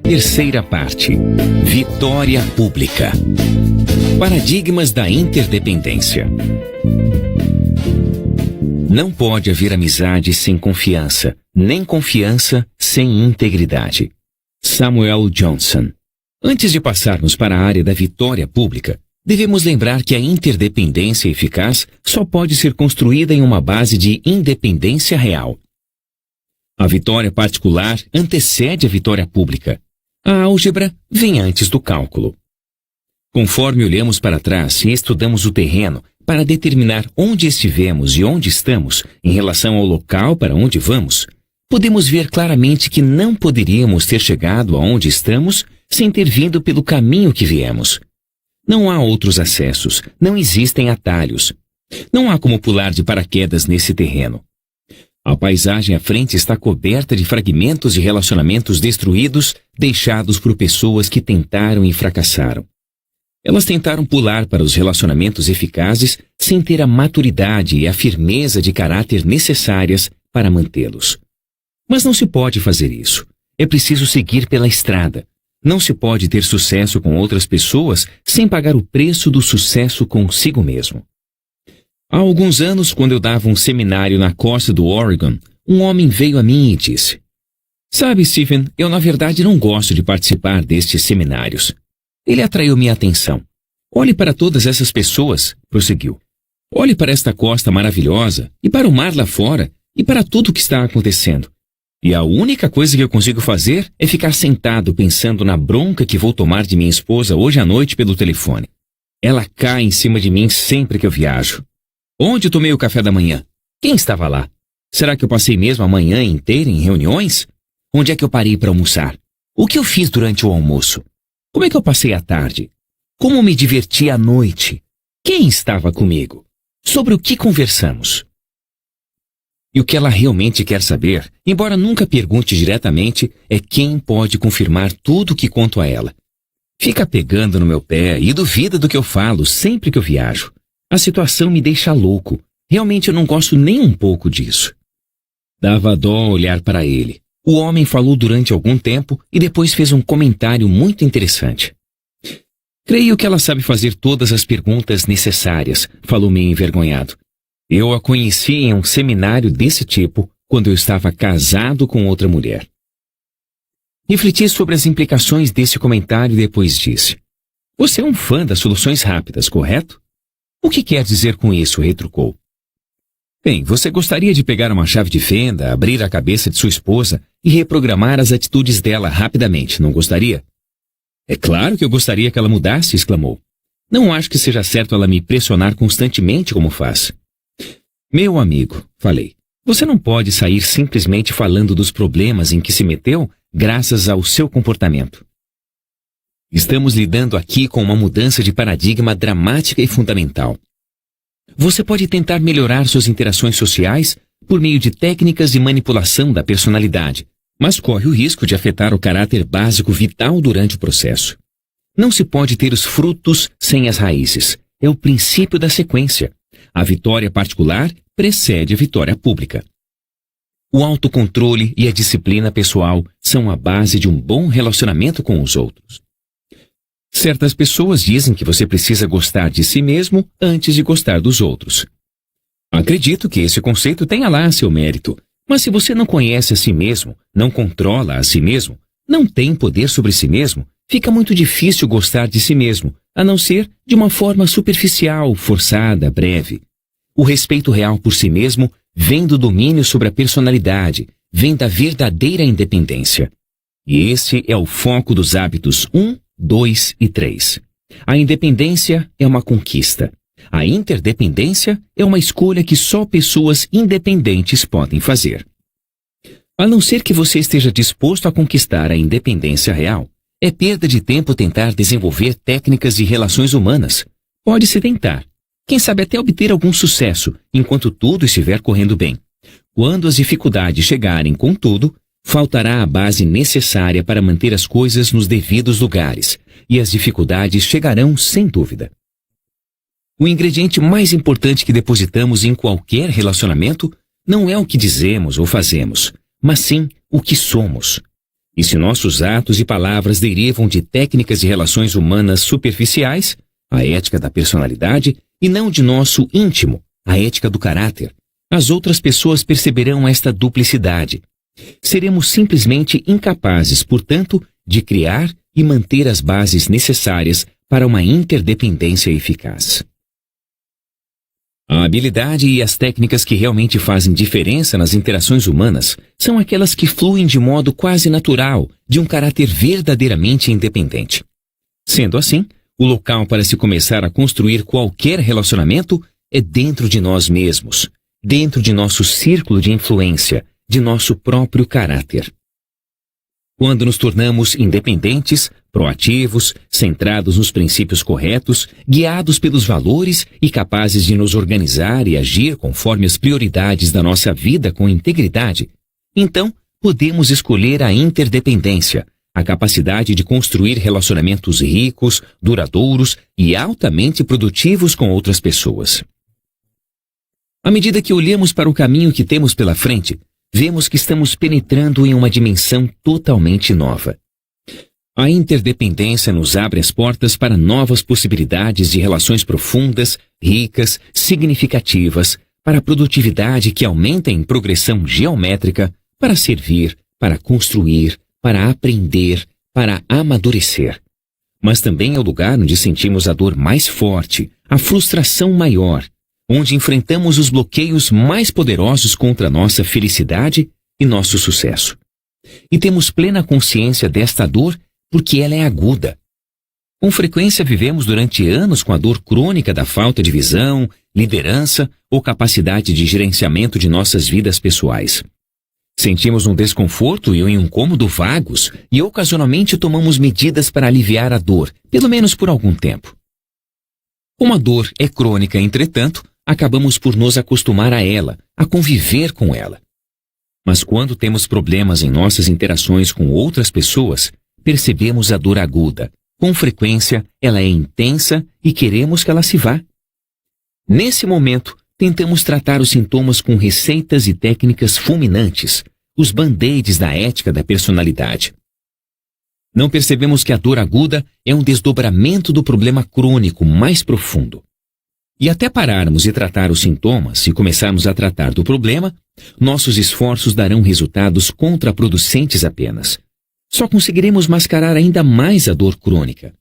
Terceira parte. Vitória pública. Paradigmas da interdependência. Não pode haver amizade sem confiança, nem confiança sem integridade. Samuel Johnson. Antes de passarmos para a área da vitória pública, devemos lembrar que a interdependência eficaz só pode ser construída em uma base de independência real. A vitória particular antecede a vitória pública. A álgebra vem antes do cálculo. Conforme olhamos para trás e estudamos o terreno para determinar onde estivemos e onde estamos em relação ao local para onde vamos, podemos ver claramente que não poderíamos ter chegado aonde estamos sem ter vindo pelo caminho que viemos. Não há outros acessos, não existem atalhos. Não há como pular de paraquedas nesse terreno. A paisagem à frente está coberta de fragmentos de relacionamentos destruídos, deixados por pessoas que tentaram e fracassaram. Elas tentaram pular para os relacionamentos eficazes sem ter a maturidade e a firmeza de caráter necessárias para mantê-los. Mas não se pode fazer isso. É preciso seguir pela estrada. Não se pode ter sucesso com outras pessoas sem pagar o preço do sucesso consigo mesmo. Há alguns anos, quando eu dava um seminário na costa do Oregon, um homem veio a mim e disse: "Sabe, Stephen, eu na verdade não gosto de participar destes seminários." Ele atraiu minha atenção. "Olhe para todas essas pessoas", prosseguiu. "Olhe para esta costa maravilhosa, e para o mar lá fora, e para tudo o que está acontecendo. E a única coisa que eu consigo fazer é ficar sentado pensando na bronca que vou tomar de minha esposa hoje à noite pelo telefone. Ela cai em cima de mim sempre que eu viajo. Onde tomei o café da manhã? Quem estava lá? Será que eu passei mesmo a manhã inteira em reuniões? Onde é que eu parei para almoçar? O que eu fiz durante o almoço? Como é que eu passei a tarde? Como me diverti à noite? Quem estava comigo? Sobre o que conversamos?" E o que ela realmente quer saber, embora nunca pergunte diretamente, é quem pode confirmar tudo o que conto a ela. Fica pegando no meu pé e duvida do que eu falo sempre que eu viajo. A situação me deixa louco. Realmente eu não gosto nem um pouco disso. Dava dó olhar para ele. O homem falou durante algum tempo e depois fez um comentário muito interessante. "Creio que ela sabe fazer todas as perguntas necessárias", falou meio envergonhado. "Eu a conheci em um seminário desse tipo quando eu estava casado com outra mulher." Refleti sobre as implicações desse comentário e depois disse: "Você é um fã das soluções rápidas, correto?" "O que quer dizer com isso?" retrucou. "Bem, você gostaria de pegar uma chave de fenda, abrir a cabeça de sua esposa e reprogramar as atitudes dela rapidamente, não gostaria?" "É claro que eu gostaria que ela mudasse", exclamou. "Não acho que seja certo ela me pressionar constantemente como faz." "Meu amigo", falei, "você não pode sair simplesmente falando dos problemas em que se meteu graças ao seu comportamento. Estamos lidando aqui com uma mudança de paradigma dramática e fundamental. Você pode tentar melhorar suas interações sociais por meio de técnicas de manipulação da personalidade, mas corre o risco de afetar o caráter básico vital durante o processo. Não se pode ter os frutos sem as raízes. É o princípio da sequência. A vitória particular precede a vitória pública. O autocontrole e a disciplina pessoal são a base de um bom relacionamento com os outros. Certas pessoas dizem que você precisa gostar de si mesmo antes de gostar dos outros. Acredito que esse conceito tenha lá seu mérito, mas se você não conhece a si mesmo, não controla a si mesmo, não tem poder sobre si mesmo, fica muito difícil gostar de si mesmo, a não ser de uma forma superficial, forçada, breve. O respeito real por si mesmo vem do domínio sobre a personalidade, vem da verdadeira independência. E esse é o foco dos hábitos 1, 2 e 3. A independência é uma conquista. A interdependência é uma escolha que só pessoas independentes podem fazer. A não ser que você esteja disposto a conquistar a independência real, é perda de tempo tentar desenvolver técnicas de relações humanas. Pode-se tentar. Quem sabe até obter algum sucesso, enquanto tudo estiver correndo bem. Quando as dificuldades chegarem, contudo, faltará a base necessária para manter as coisas nos devidos lugares, e as dificuldades chegarão sem dúvida. O ingrediente mais importante que depositamos em qualquer relacionamento não é o que dizemos ou fazemos, mas sim o que somos. E se nossos atos e palavras derivam de técnicas de relações humanas superficiais, a ética da personalidade, e não de nosso íntimo, a ética do caráter, as outras pessoas perceberão esta duplicidade. Seremos simplesmente incapazes, portanto, de criar e manter as bases necessárias para uma interdependência eficaz. A habilidade e as técnicas que realmente fazem diferença nas interações humanas são aquelas que fluem de modo quase natural, de um caráter verdadeiramente independente. Sendo assim, o local para se começar a construir qualquer relacionamento é dentro de nós mesmos, dentro de nosso círculo de influência, de nosso próprio caráter. Quando nos tornamos independentes, proativos, centrados nos princípios corretos, guiados pelos valores e capazes de nos organizar e agir conforme as prioridades da nossa vida com integridade, então podemos escolher a interdependência, a capacidade de construir relacionamentos ricos, duradouros e altamente produtivos com outras pessoas. À medida que olhamos para o caminho que temos pela frente, vemos que estamos penetrando em uma dimensão totalmente nova. A interdependência nos abre as portas para novas possibilidades de relações profundas, ricas, significativas, para a produtividade que aumenta em progressão geométrica, para servir, para construir, para aprender, para amadurecer. Mas também é o lugar onde sentimos a dor mais forte, a frustração maior, onde enfrentamos os bloqueios mais poderosos contra nossa felicidade e nosso sucesso. E temos plena consciência desta dor porque ela é aguda. Com frequência vivemos durante anos com a dor crônica da falta de visão, liderança ou capacidade de gerenciamento de nossas vidas pessoais. Sentimos um desconforto e um incômodo vagos e ocasionalmente tomamos medidas para aliviar a dor, pelo menos por algum tempo. Como a dor é crônica, entretanto, acabamos por nos acostumar a ela, a conviver com ela. Mas quando temos problemas em nossas interações com outras pessoas, percebemos a dor aguda. Com frequência, ela é intensa e queremos que ela se vá. Nesse momento, tentamos tratar os sintomas com receitas e técnicas fulminantes, os band-aids da ética da personalidade. Não percebemos que a dor aguda é um desdobramento do problema crônico mais profundo. E até pararmos de tratar os sintomas e começarmos a tratar do problema, nossos esforços darão resultados contraproducentes apenas. Só conseguiremos mascarar ainda mais a dor crônica.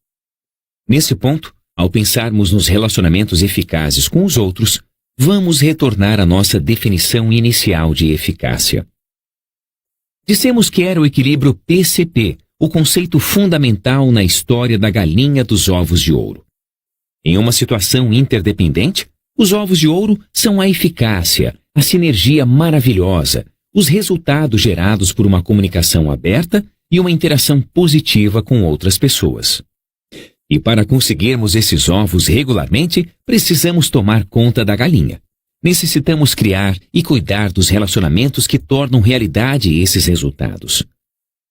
Nesse ponto, ao pensarmos nos relacionamentos eficazes com os outros, vamos retornar à nossa definição inicial de eficácia. Dissemos que era o equilíbrio PCP, o conceito fundamental na história da galinha dos ovos de ouro. Em uma situação interdependente, os ovos de ouro são a eficácia, a sinergia maravilhosa, os resultados gerados por uma comunicação aberta e uma interação positiva com outras pessoas. E para conseguirmos esses ovos regularmente, precisamos tomar conta da galinha. Necessitamos criar e cuidar dos relacionamentos que tornam realidade esses resultados.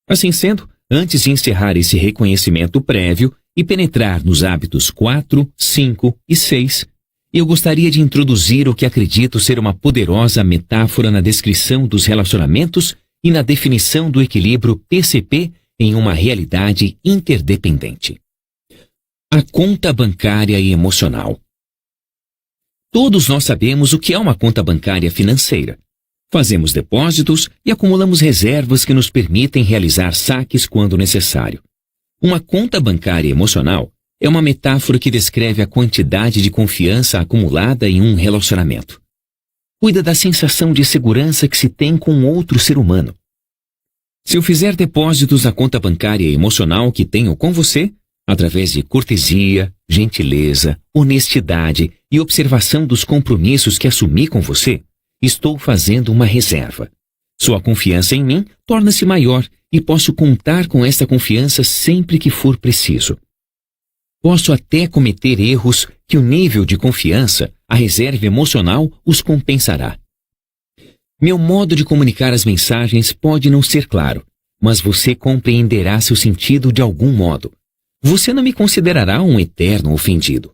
Assim sendo, antes de encerrar esse reconhecimento prévio e penetrar nos hábitos 4, 5 e 6, eu gostaria de introduzir o que acredito ser uma poderosa metáfora na descrição dos relacionamentos e na definição do equilíbrio PCP em uma realidade interdependente. A conta bancária e emocional. Todos nós sabemos o que é uma conta bancária financeira. Fazemos depósitos e acumulamos reservas que nos permitem realizar saques quando necessário. Uma conta bancária emocional é uma metáfora que descreve a quantidade de confiança acumulada em um relacionamento. Cuida da sensação de segurança que se tem com outro ser humano. Se eu fizer depósitos na conta bancária emocional que tenho com você, através de cortesia, gentileza, honestidade e observação dos compromissos que assumi com você, estou fazendo uma reserva. Sua confiança em mim torna-se maior e posso contar com esta confiança sempre que for preciso. Posso até cometer erros que o nível de confiança, a reserva emocional, os compensará. Meu modo de comunicar as mensagens pode não ser claro, mas você compreenderá seu sentido de algum modo. Você não me considerará um eterno ofendido.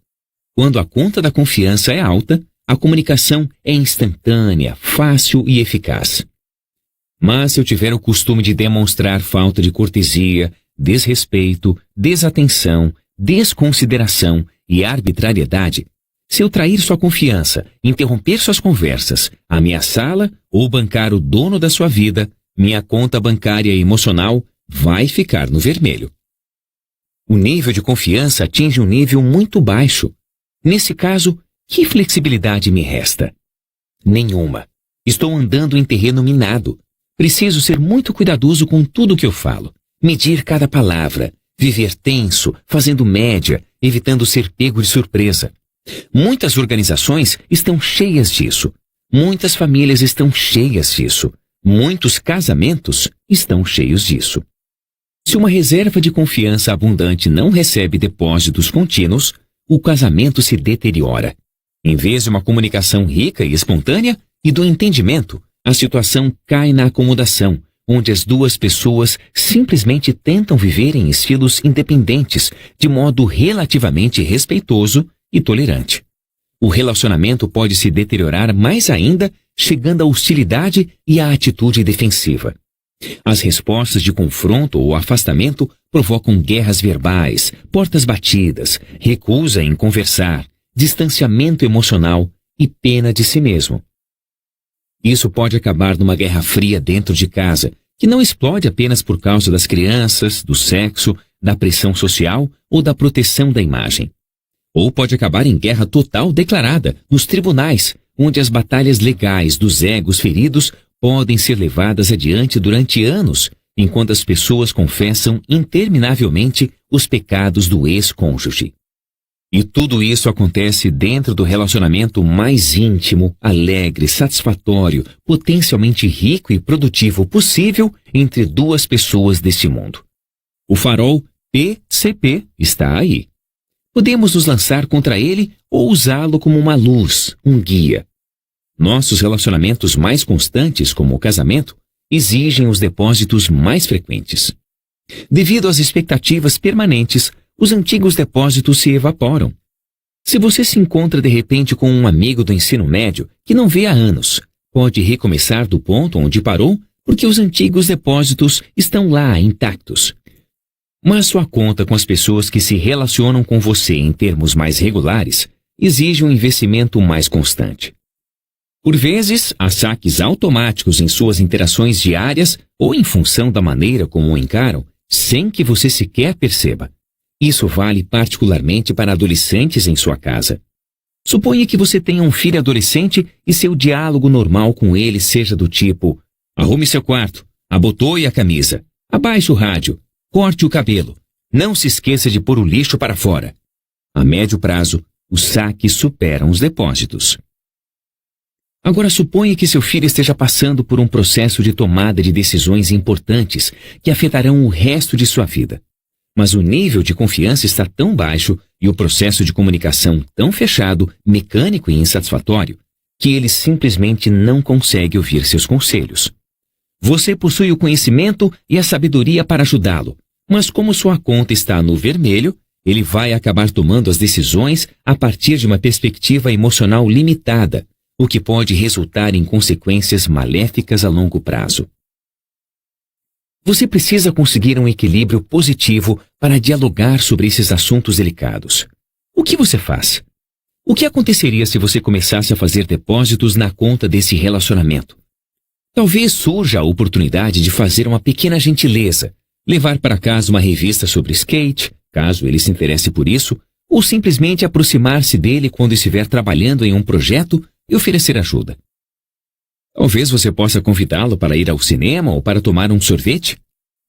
Quando a conta da confiança é alta, a comunicação é instantânea, fácil e eficaz. Mas se eu tiver o costume de demonstrar falta de cortesia, desrespeito, desatenção, desconsideração e arbitrariedade, se eu trair sua confiança, interromper suas conversas, ameaçá-la ou bancar o dono da sua vida, minha conta bancária e emocional vai ficar no vermelho. O nível de confiança atinge um nível muito baixo. Nesse caso, que flexibilidade me resta? Nenhuma. Estou andando em terreno minado. Preciso ser muito cuidadoso com tudo o que eu falo, medir cada palavra, viver tenso, fazendo média, evitando ser pego de surpresa. Muitas organizações estão cheias disso. Muitas famílias estão cheias disso. Muitos casamentos estão cheios disso. Se uma reserva de confiança abundante não recebe depósitos contínuos, o casamento se deteriora. Em vez de uma comunicação rica e espontânea e do entendimento, a situação cai na acomodação, onde as duas pessoas simplesmente tentam viver em estilos independentes, de modo relativamente respeitoso e tolerante. O relacionamento pode se deteriorar mais ainda, chegando à hostilidade e à atitude defensiva. As respostas de confronto ou afastamento provocam guerras verbais, portas batidas, recusa em conversar, distanciamento emocional e pena de si mesmo. Isso pode acabar numa guerra fria dentro de casa, que não explode apenas por causa das crianças, do sexo, da pressão social ou da proteção da imagem. Ou pode acabar em guerra total declarada nos tribunais, onde as batalhas legais dos egos feridos podem ser levadas adiante durante anos, enquanto as pessoas confessam interminavelmente os pecados do ex-cônjuge. E tudo isso acontece dentro do relacionamento mais íntimo, alegre, satisfatório, potencialmente rico e produtivo possível entre duas pessoas deste mundo. O farol PCP está aí. Podemos nos lançar contra ele ou usá-lo como uma luz, um guia. Nossos relacionamentos mais constantes, como o casamento, exigem os depósitos mais frequentes. Devido às expectativas permanentes, os antigos depósitos se evaporam. Se você se encontra de repente com um amigo do ensino médio que não vê há anos, pode recomeçar do ponto onde parou, porque os antigos depósitos estão lá intactos. Mas sua conta com as pessoas que se relacionam com você em termos mais regulares exige um investimento mais constante. Por vezes, há saques automáticos em suas interações diárias ou em função da maneira como o encaram, sem que você sequer perceba. Isso vale particularmente para adolescentes em sua casa. Suponha que você tenha um filho adolescente e seu diálogo normal com ele seja do tipo: arrume seu quarto, abotoe a camisa, abaixe o rádio, corte o cabelo, não se esqueça de pôr o lixo para fora. A médio prazo, os saques superam os depósitos. Agora suponha que seu filho esteja passando por um processo de tomada de decisões importantes que afetarão o resto de sua vida. Mas o nível de confiança está tão baixo e o processo de comunicação tão fechado, mecânico e insatisfatório, que ele simplesmente não consegue ouvir seus conselhos. Você possui o conhecimento e a sabedoria para ajudá-lo, mas como sua conta está no vermelho, ele vai acabar tomando as decisões a partir de uma perspectiva emocional limitada, o que pode resultar em consequências maléficas a longo prazo. Você precisa conseguir um equilíbrio positivo para dialogar sobre esses assuntos delicados. O que você faz? O que aconteceria se você começasse a fazer depósitos na conta desse relacionamento? Talvez surja a oportunidade de fazer uma pequena gentileza, levar para casa uma revista sobre skate, caso ele se interesse por isso, ou simplesmente aproximar-se dele quando estiver trabalhando em um projeto e oferecer ajuda. Talvez você possa convidá-lo para ir ao cinema ou para tomar um sorvete.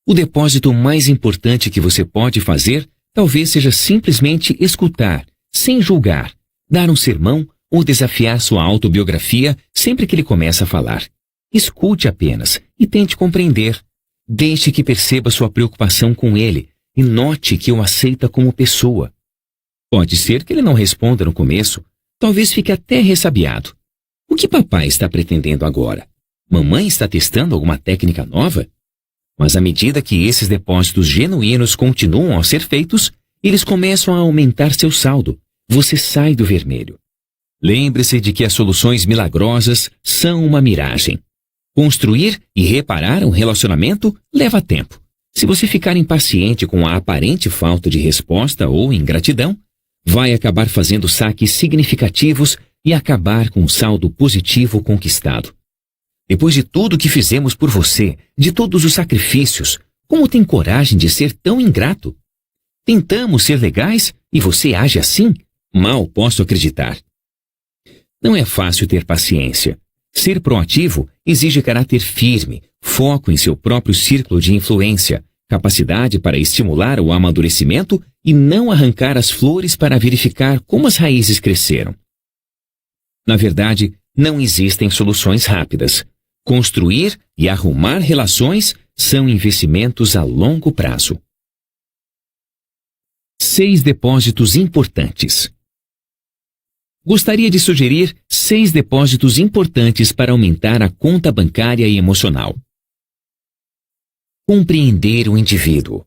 O depósito mais importante que você pode fazer talvez seja simplesmente escutar, sem julgar, dar um sermão ou desafiar sua autobiografia sempre que ele começa a falar. Escute apenas e tente compreender. Deixe que perceba sua preocupação com ele e note que o aceita como pessoa. Pode ser que ele não responda no começo, talvez fique até ressabiado. O que papai está pretendendo agora? Mamãe está testando alguma técnica nova? Mas à medida que esses depósitos genuínos continuam a ser feitos, eles começam a aumentar seu saldo. Você sai do vermelho. Lembre-se de que as soluções milagrosas são uma miragem. Construir e reparar um relacionamento leva tempo. Se você ficar impaciente com a aparente falta de resposta ou ingratidão, vai acabar fazendo saques significativos e acabar com o saldo positivo conquistado. Depois de tudo que fizemos por você, de todos os sacrifícios, como tem coragem de ser tão ingrato? Tentamos ser legais e você age assim? Mal posso acreditar. Não é fácil ter paciência. Ser proativo exige caráter firme, foco em seu próprio círculo de influência, capacidade para estimular o amadurecimento e não arrancar as flores para verificar como as raízes cresceram. Na verdade, não existem soluções rápidas. Construir e arrumar relações são investimentos a longo prazo. 6 depósitos importantes. Gostaria de sugerir 6 depósitos importantes para aumentar a conta bancária e emocional. Compreender o indivíduo.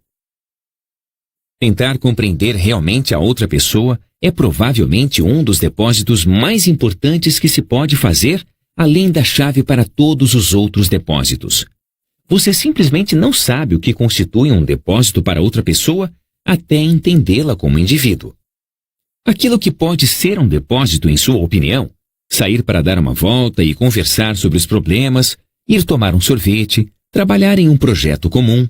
Tentar compreender realmente a outra pessoa é provavelmente um dos depósitos mais importantes que se pode fazer, além da chave para todos os outros depósitos. Você simplesmente não sabe o que constitui um depósito para outra pessoa até entendê-la como indivíduo. Aquilo que pode ser um depósito, em sua opinião, sair para dar uma volta e conversar sobre os problemas, ir tomar um sorvete, trabalhar em um projeto comum,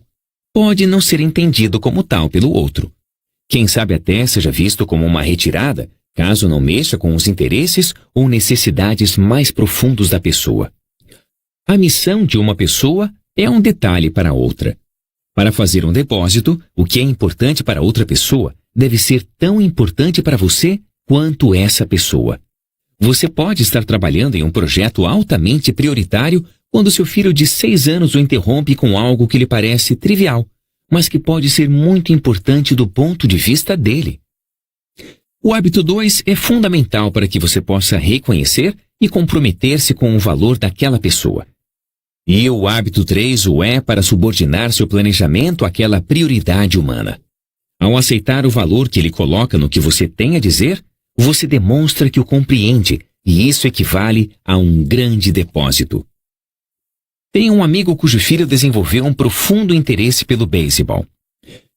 pode não ser entendido como tal pelo outro. Quem sabe até seja visto como uma retirada, caso não mexa com os interesses ou necessidades mais profundos da pessoa. A missão de uma pessoa é um detalhe para outra. Para fazer um depósito, o que é importante para outra pessoa deve ser tão importante para você quanto essa pessoa. Você pode estar trabalhando em um projeto altamente prioritário quando seu filho de 6 anos o interrompe com algo que lhe parece trivial, mas que pode ser muito importante do ponto de vista dele. O hábito 2 é fundamental para que você possa reconhecer e comprometer-se com o valor daquela pessoa. E o hábito 3 o é para subordinar seu planejamento àquela prioridade humana. Ao aceitar o valor que ele coloca no que você tem a dizer, você demonstra que o compreende, e isso equivale a um grande depósito. Tenho um amigo cujo filho desenvolveu um profundo interesse pelo beisebol.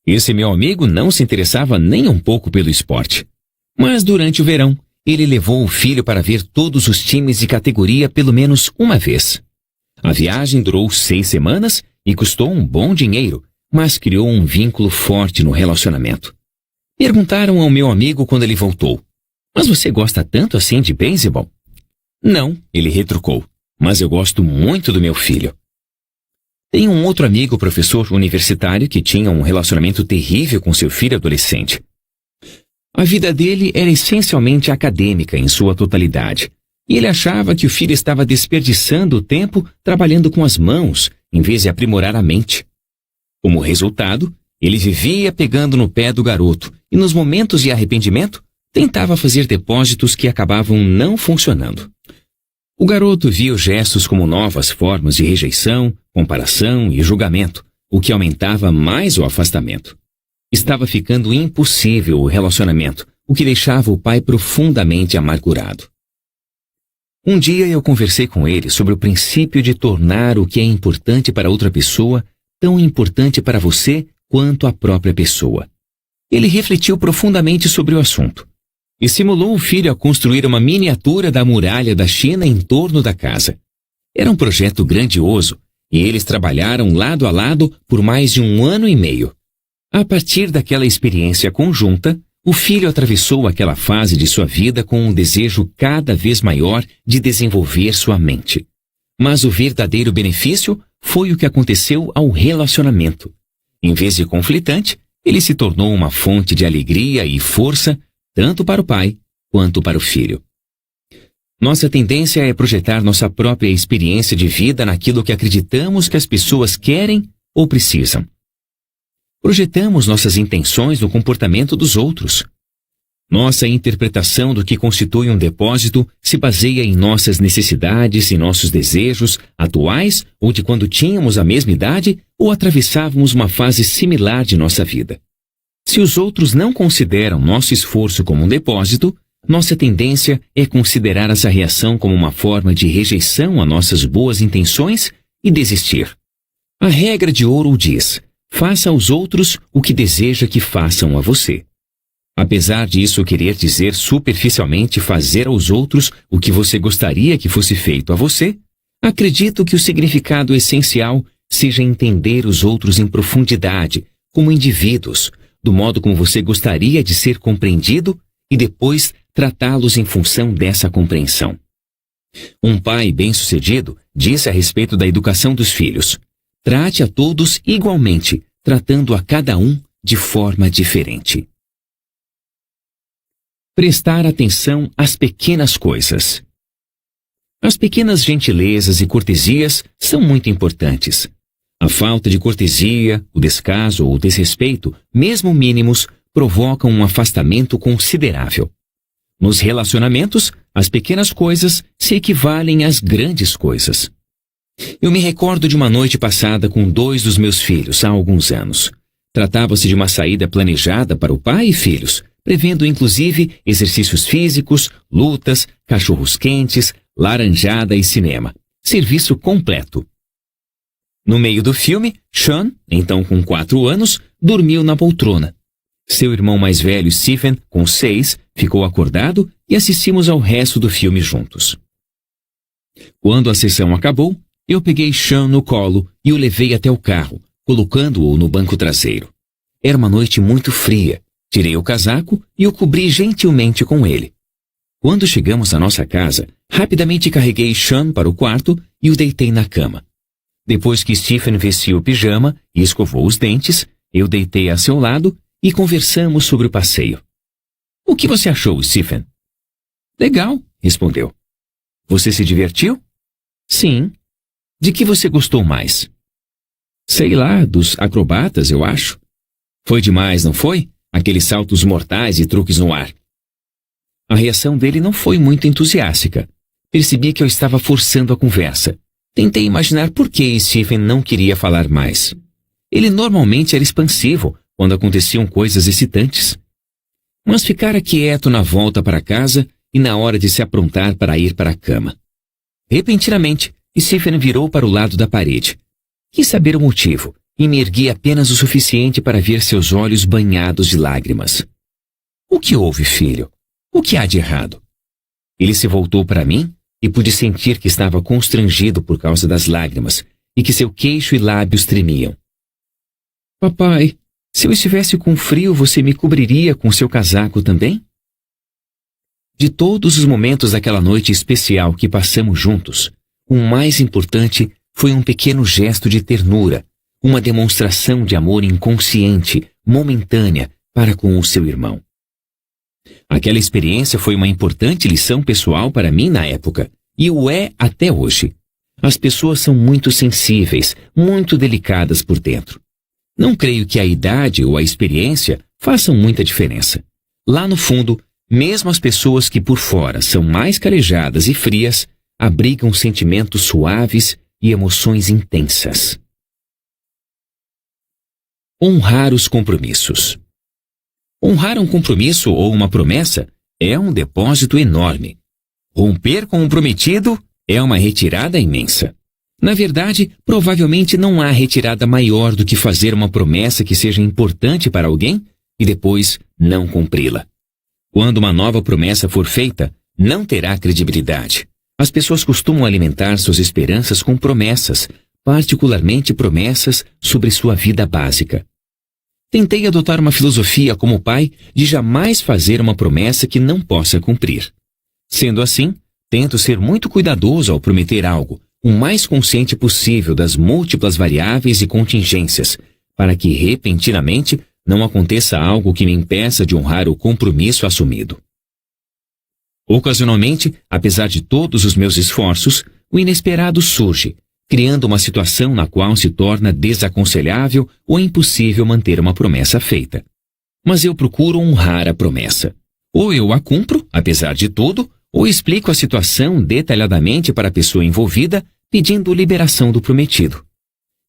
Esse meu amigo não se interessava nem um pouco pelo esporte. Mas durante o verão, ele levou o filho para ver todos os times de categoria pelo menos uma vez. A viagem durou 6 semanas e custou um bom dinheiro, mas criou um vínculo forte no relacionamento. Perguntaram ao meu amigo quando ele voltou: "Mas você gosta tanto assim de beisebol?" "Não", ele retrucou, "mas eu gosto muito do meu filho." Tenho um outro amigo professor universitário que tinha um relacionamento terrível com seu filho adolescente. A vida dele era essencialmente acadêmica em sua totalidade, e ele achava que o filho estava desperdiçando o tempo trabalhando com as mãos, em vez de aprimorar a mente. Como resultado, ele vivia pegando no pé do garoto e, nos momentos de arrependimento, tentava fazer depósitos que acabavam não funcionando. O garoto via os gestos como novas formas de rejeição, comparação e julgamento, o que aumentava mais o afastamento. Estava ficando impossível o relacionamento, o que deixava o pai profundamente amargurado. Um dia eu conversei com ele sobre o princípio de tornar o que é importante para outra pessoa tão importante para você quanto a própria pessoa. Ele refletiu profundamente sobre o assunto. Estimulou o filho a construir uma miniatura da muralha da China em torno da casa. Era um projeto grandioso, e eles trabalharam lado a lado por mais de 1 ano e meio. A partir daquela experiência conjunta, o filho atravessou aquela fase de sua vida com um desejo cada vez maior de desenvolver sua mente. Mas o verdadeiro benefício foi o que aconteceu ao relacionamento. Em vez de conflitante, ele se tornou uma fonte de alegria e força, tanto para o pai quanto para o filho. Nossa tendência é projetar nossa própria experiência de vida naquilo que acreditamos que as pessoas querem ou precisam. Projetamos nossas intenções no comportamento dos outros. Nossa interpretação do que constitui um depósito se baseia em nossas necessidades e nossos desejos atuais ou de quando tínhamos a mesma idade ou atravessávamos uma fase similar de nossa vida. Se os outros não consideram nosso esforço como um depósito, nossa tendência é considerar essa reação como uma forma de rejeição a nossas boas intenções e desistir. A regra de ouro diz: faça aos outros o que deseja que façam a você. Apesar disso querer dizer superficialmente fazer aos outros o que você gostaria que fosse feito a você, acredito que o significado essencial seja entender os outros em profundidade, como indivíduos, do modo como você gostaria de ser compreendido e depois tratá-los em função dessa compreensão. Um pai bem-sucedido disse a respeito da educação dos filhos: trate a todos igualmente, tratando a cada um de forma diferente. Prestar atenção às pequenas coisas. As pequenas gentilezas e cortesias são muito importantes. A falta de cortesia, o descaso ou o desrespeito, mesmo mínimos, provocam um afastamento considerável. Nos relacionamentos, as pequenas coisas se equivalem às grandes coisas. Eu me recordo de uma noite passada com 2 dos meus filhos há alguns anos. Tratava-se de uma saída planejada para o pai e filhos, prevendo inclusive exercícios físicos, lutas, cachorros quentes, laranjada e cinema. Serviço completo. No meio do filme, Sean, então com 4 anos, dormiu na poltrona. Seu irmão mais velho, Stephen, com 6, ficou acordado e assistimos ao resto do filme juntos. Quando a sessão acabou, eu peguei Sean no colo e o levei até o carro, colocando-o no banco traseiro. Era uma noite muito fria. Tirei o casaco e o cobri gentilmente com ele. Quando chegamos à nossa casa, rapidamente carreguei Sean para o quarto e o deitei na cama. Depois que Stephen vestiu o pijama e escovou os dentes, eu deitei a seu lado e conversamos sobre o passeio. O que você achou, Stephen? Legal, respondeu. Você se divertiu? Sim. De que você gostou mais? Sei lá, dos acrobatas, eu acho. Foi demais, não foi? Aqueles saltos mortais e truques no ar. A reação dele não foi muito entusiástica. Percebi que eu estava forçando a conversa. Tentei imaginar por que Stephen não queria falar mais. Ele normalmente era expansivo quando aconteciam coisas excitantes. Mas ficara quieto na volta para casa e na hora de se aprontar para ir para a cama. Repentinamente, Stephen virou para o lado da parede. Quis saber o motivo e me ergui apenas o suficiente para ver seus olhos banhados de lágrimas. O que houve, filho? O que há de errado? Ele se voltou para mim e pude sentir que estava constrangido por causa das lágrimas e que seu queixo e lábios tremiam. Papai, se eu estivesse com frio, você me cobriria com seu casaco também? De todos os momentos daquela noite especial que passamos juntos, o mais importante foi um pequeno gesto de ternura, uma demonstração de amor inconsciente, momentânea, para com o seu irmão. Aquela experiência foi uma importante lição pessoal para mim na época, e o é até hoje. As pessoas são muito sensíveis, muito delicadas por dentro. Não creio que a idade ou a experiência façam muita diferença. Lá no fundo, mesmo as pessoas que por fora são mais calejadas e frias, abrigam sentimentos suaves e emoções intensas. Honrar os compromissos. Honrar um compromisso ou uma promessa é um depósito enorme. Romper com o prometido é uma retirada imensa. Na verdade, provavelmente não há retirada maior do que fazer uma promessa que seja importante para alguém e depois não cumpri-la. Quando uma nova promessa for feita, não terá credibilidade. As pessoas costumam alimentar suas esperanças com promessas, particularmente promessas sobre sua vida básica. Tentei adotar uma filosofia como pai de jamais fazer uma promessa que não possa cumprir. Sendo assim, tento ser muito cuidadoso ao prometer algo, o mais consciente possível das múltiplas variáveis e contingências, para que repentinamente não aconteça algo que me impeça de honrar o compromisso assumido. Ocasionalmente, apesar de todos os meus esforços, o inesperado surge, criando uma situação na qual se torna desaconselhável ou impossível manter uma promessa feita. Mas eu procuro honrar a promessa. Ou eu a cumpro, apesar de tudo, ou explico a situação detalhadamente para a pessoa envolvida, pedindo liberação do prometido.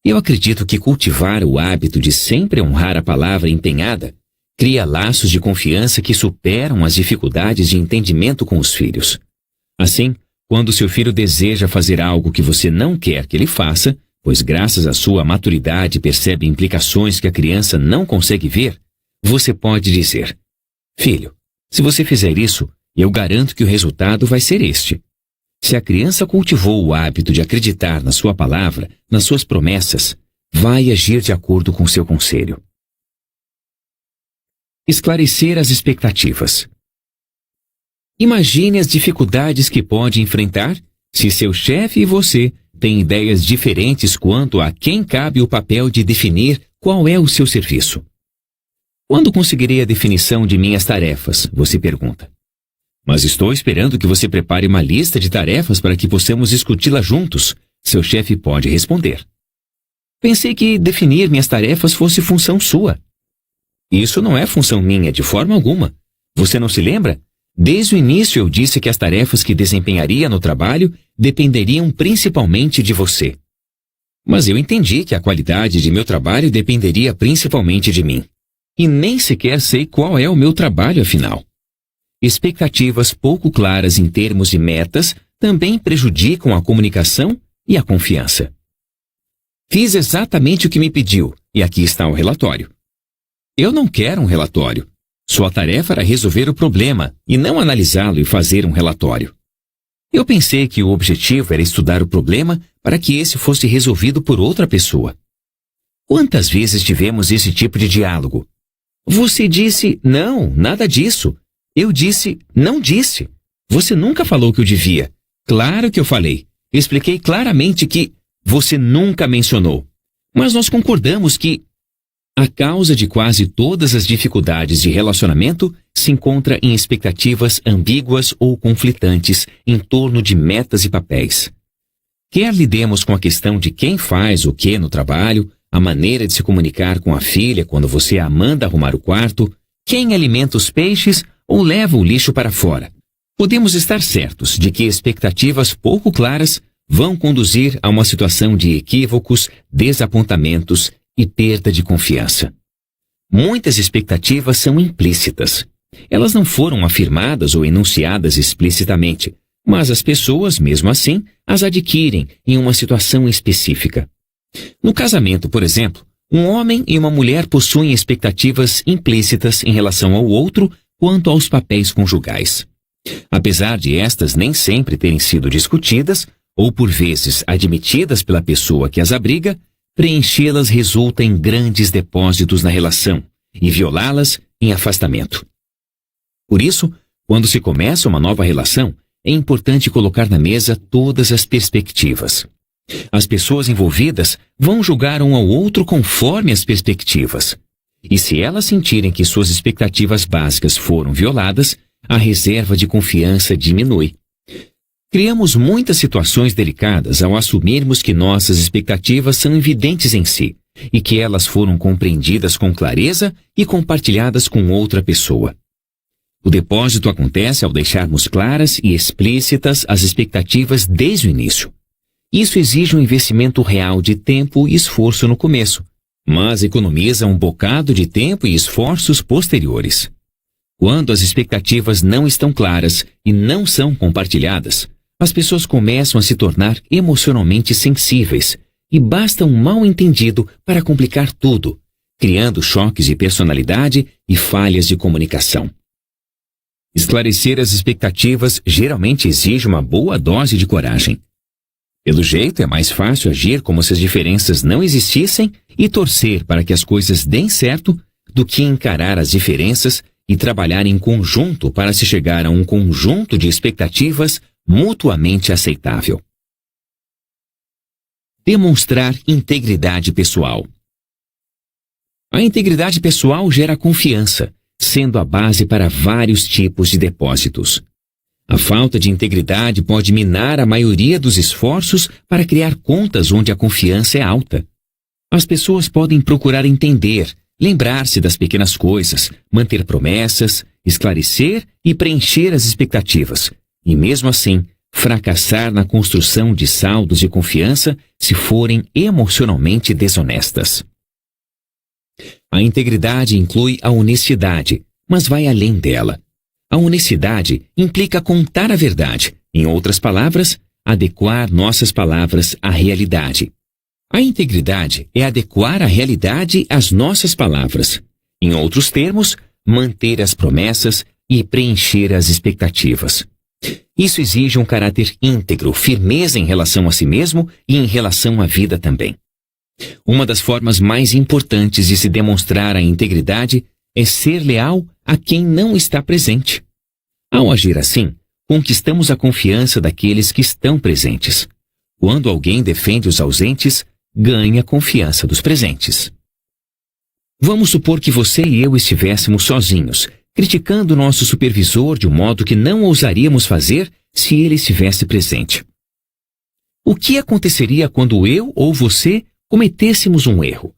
Eu acredito que cultivar o hábito de sempre honrar a palavra empenhada Cria laços de confiança que superam as dificuldades de entendimento com os filhos. Assim, quando seu filho deseja fazer algo que você não quer que ele faça, pois graças à sua maturidade percebe implicações que a criança não consegue ver, você pode dizer: filho, se você fizer isso, eu garanto que o resultado vai ser este. Se a criança cultivou o hábito de acreditar na sua palavra, nas suas promessas, vai agir de acordo com seu conselho. Esclarecer as expectativas. Imagine as dificuldades que pode enfrentar se seu chefe e você têm ideias diferentes quanto a quem cabe o papel de definir qual é o seu serviço. Quando conseguirei a definição de minhas tarefas? Você pergunta. Mas estou esperando que você prepare uma lista de tarefas para que possamos discuti-la juntos, seu chefe pode responder. Pensei que definir minhas tarefas fosse função sua. Isso não é função minha de forma alguma. Você não se lembra? Desde o início eu disse que as tarefas que desempenharia no trabalho dependeriam principalmente de você. Mas eu entendi que a qualidade de meu trabalho dependeria principalmente de mim. E nem sequer sei qual é o meu trabalho afinal. Expectativas pouco claras em termos de metas também prejudicam a comunicação e a confiança. Fiz exatamente o que me pediu, e aqui está o relatório. Eu não quero um relatório. Sua tarefa era resolver o problema e não analisá-lo e fazer um relatório. Eu pensei que o objetivo era estudar o problema para que esse fosse resolvido por outra pessoa. Quantas vezes tivemos esse tipo de diálogo? Você disse, não, nada disso. Eu disse, não disse. Você nunca falou que eu devia. Claro que eu falei. Expliquei claramente que você nunca mencionou. Mas nós concordamos que a causa de quase todas as dificuldades de relacionamento se encontra em expectativas ambíguas ou conflitantes em torno de metas e papéis. Quer lidemos com a questão de quem faz o que no trabalho, a maneira de se comunicar com a filha quando você a manda arrumar o quarto, quem alimenta os peixes ou leva o lixo para fora. Podemos estar certos de que expectativas pouco claras vão conduzir a uma situação de equívocos, desapontamentos e perda de confiança. Muitas expectativas são implícitas. Elas não foram afirmadas ou enunciadas explicitamente, mas as pessoas, mesmo assim, as adquirem em uma situação específica. No casamento, por exemplo, um homem e uma mulher possuem expectativas implícitas em relação ao outro quanto aos papéis conjugais. Apesar de estas nem sempre terem sido discutidas, ou por vezes admitidas pela pessoa que as abriga, preenchê-las resulta em grandes depósitos na relação e violá-las em afastamento. Por isso, quando se começa uma nova relação, é importante colocar na mesa todas as perspectivas. As pessoas envolvidas vão julgar um ao outro conforme as perspectivas. E se elas sentirem que suas expectativas básicas foram violadas, a reserva de confiança diminui. Criamos muitas situações delicadas ao assumirmos que nossas expectativas são evidentes em si e que elas foram compreendidas com clareza e compartilhadas com outra pessoa. O depósito acontece ao deixarmos claras e explícitas as expectativas desde o início. Isso exige um investimento real de tempo e esforço no começo, mas economiza um bocado de tempo e esforços posteriores. Quando as expectativas não estão claras e não são compartilhadas, as pessoas começam a se tornar emocionalmente sensíveis e basta um mal-entendido para complicar tudo, criando choques de personalidade e falhas de comunicação. Esclarecer as expectativas geralmente exige uma boa dose de coragem. Pelo jeito, é mais fácil agir como se as diferenças não existissem e torcer para que as coisas deem certo do que encarar as diferenças e trabalhar em conjunto para se chegar a um conjunto de expectativas mutuamente aceitável. Demonstrar integridade pessoal. A integridade pessoal gera confiança, sendo a base para vários tipos de depósitos. A falta de integridade pode minar a maioria dos esforços para criar contas onde a confiança é alta. As pessoas podem procurar entender, lembrar-se das pequenas coisas, manter promessas, esclarecer e preencher as expectativas, e mesmo assim, fracassar na construção de saldos de confiança se forem emocionalmente desonestas. A integridade inclui a honestidade, mas vai além dela. A honestidade implica contar a verdade, em outras palavras, adequar nossas palavras à realidade. A integridade é adequar a realidade às nossas palavras. Em outros termos, manter as promessas e preencher as expectativas. Isso exige um caráter íntegro, firmeza em relação a si mesmo e em relação à vida também. Uma das formas mais importantes de se demonstrar a integridade é ser leal a quem não está presente. Ao agir assim, conquistamos a confiança daqueles que estão presentes. Quando alguém defende os ausentes, ganha a confiança dos presentes. Vamos supor que você e eu estivéssemos sozinhos, criticando nosso supervisor de um modo que não ousaríamos fazer se ele estivesse presente. O que aconteceria quando eu ou você cometêssemos um erro?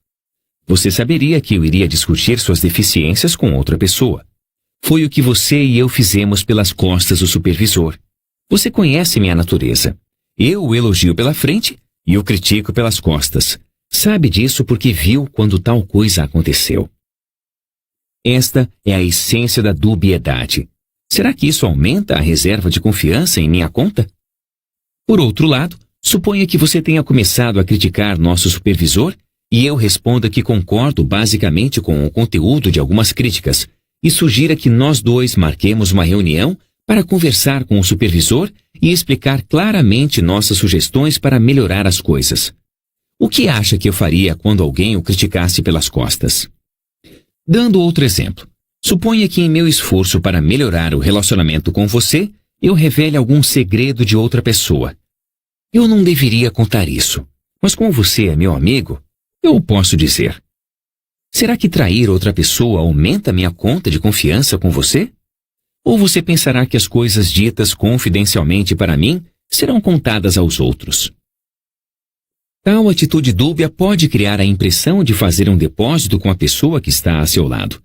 Você saberia que eu iria discutir suas deficiências com outra pessoa. Foi o que você e eu fizemos pelas costas do supervisor. Você conhece minha natureza. Eu o elogio pela frente e o critico pelas costas. Sabe disso porque viu quando tal coisa aconteceu. Esta é a essência da dubiedade. Será que isso aumenta a reserva de confiança em minha conta? Por outro lado, suponha que você tenha começado a criticar nosso supervisor e eu responda que concordo basicamente com o conteúdo de algumas críticas e sugira que nós dois marquemos uma reunião para conversar com o supervisor e explicar claramente nossas sugestões para melhorar as coisas. O que acha que eu faria quando alguém o criticasse pelas costas? Dando outro exemplo, suponha que em meu esforço para melhorar o relacionamento com você, eu revele algum segredo de outra pessoa. Eu não deveria contar isso, mas como você é meu amigo, eu posso dizer. Será que trair outra pessoa aumenta minha conta de confiança com você? Ou você pensará que as coisas ditas confidencialmente para mim serão contadas aos outros? Tal atitude dúbia pode criar a impressão de fazer um depósito com a pessoa que está a seu lado.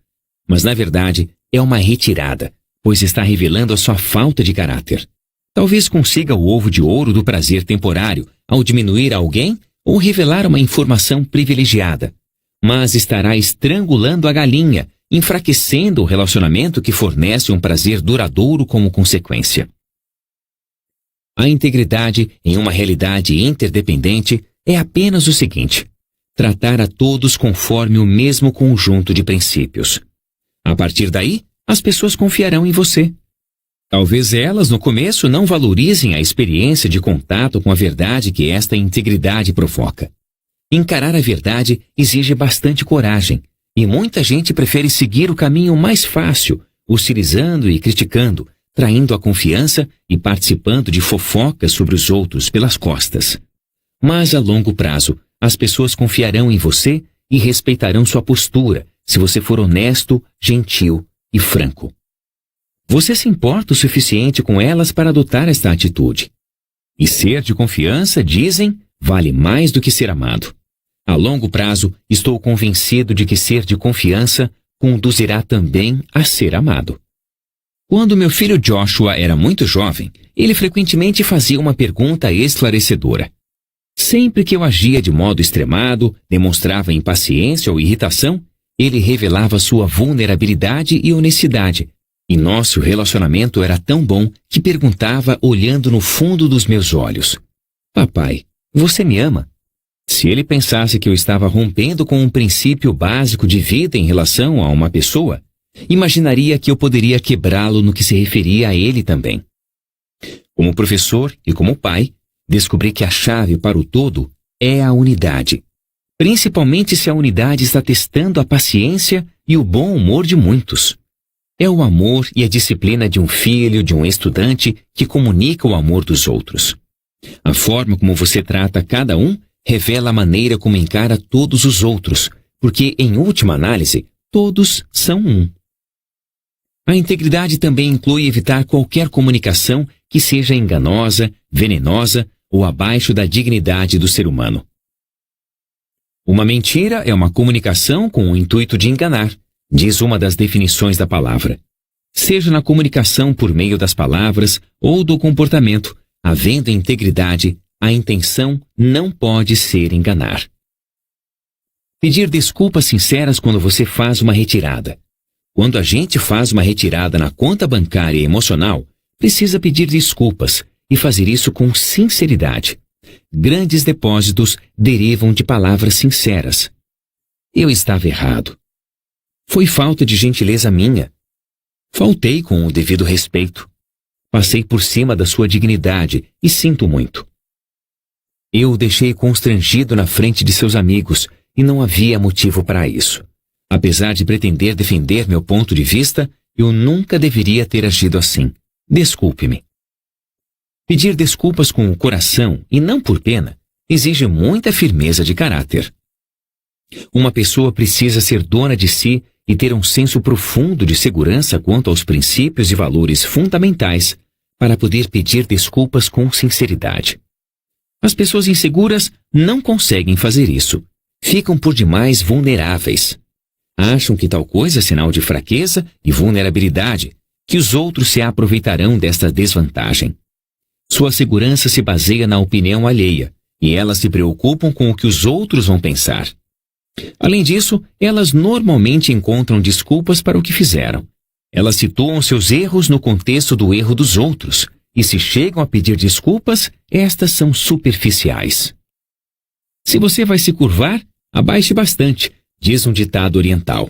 Mas, na verdade, é uma retirada, pois está revelando a sua falta de caráter. Talvez consiga o ovo de ouro do prazer temporário ao diminuir alguém ou revelar uma informação privilegiada. Mas estará estrangulando a galinha, enfraquecendo o relacionamento que fornece um prazer duradouro como consequência. A integridade em uma realidade interdependente é apenas o seguinte: tratar a todos conforme o mesmo conjunto de princípios. A partir daí, as pessoas confiarão em você. Talvez elas, no começo, não valorizem a experiência de contato com a verdade que esta integridade provoca. Encarar a verdade exige bastante coragem, e muita gente prefere seguir o caminho mais fácil, hostilizando e criticando, traindo a confiança e participando de fofocas sobre os outros pelas costas. Mas a longo prazo, as pessoas confiarão em você e respeitarão sua postura se você for honesto, gentil e franco. Você se importa o suficiente com elas para adotar esta atitude. E ser de confiança, dizem, vale mais do que ser amado. A longo prazo, estou convencido de que ser de confiança conduzirá também a ser amado. Quando meu filho Joshua era muito jovem, ele frequentemente fazia uma pergunta esclarecedora. Sempre que eu agia de modo extremado, demonstrava impaciência ou irritação, ele revelava sua vulnerabilidade e honestidade. E nosso relacionamento era tão bom que perguntava olhando no fundo dos meus olhos: Papai, você me ama? Se ele pensasse que eu estava rompendo com um princípio básico de vida em relação a uma pessoa, imaginaria que eu poderia quebrá-lo no que se referia a ele também. Como professor e como pai, descobri que a chave para o todo é a unidade, principalmente se a unidade está testando a paciência e o bom humor de muitos. É o amor e a disciplina de um filho, de um estudante, que comunica o amor dos outros. A forma como você trata cada um revela a maneira como encara todos os outros, porque, em última análise, todos são um. A integridade também inclui evitar qualquer comunicação que seja enganosa, venenosa ou abaixo da dignidade do ser humano. Uma mentira é uma comunicação com o intuito de enganar, diz uma das definições da palavra. Seja na comunicação por meio das palavras ou do comportamento, havendo integridade, a intenção não pode ser enganar. Pedir desculpas sinceras quando você faz uma retirada. Quando a gente faz uma retirada na conta bancária e emocional, precisa pedir desculpas e fazer isso com sinceridade. Grandes depósitos derivam de palavras sinceras. Eu estava errado. Foi falta de gentileza minha. Faltei com o devido respeito. Passei por cima da sua dignidade e sinto muito. Eu o deixei constrangido na frente de seus amigos e não havia motivo para isso. Apesar de pretender defender meu ponto de vista, eu nunca deveria ter agido assim. Desculpe-me. Pedir desculpas com o coração e não por pena exige muita firmeza de caráter. Uma pessoa precisa ser dona de si e ter um senso profundo de segurança quanto aos princípios e valores fundamentais para poder pedir desculpas com sinceridade. As pessoas inseguras não conseguem fazer isso. Ficam por demais vulneráveis. Acham que tal coisa é sinal de fraqueza e vulnerabilidade, que os outros se aproveitarão desta desvantagem. Sua segurança se baseia na opinião alheia, e elas se preocupam com o que os outros vão pensar. Além disso, elas normalmente encontram desculpas para o que fizeram. Elas situam seus erros no contexto do erro dos outros, e se chegam a pedir desculpas, estas são superficiais. Se você vai se curvar, abaixe bastante, diz um ditado oriental.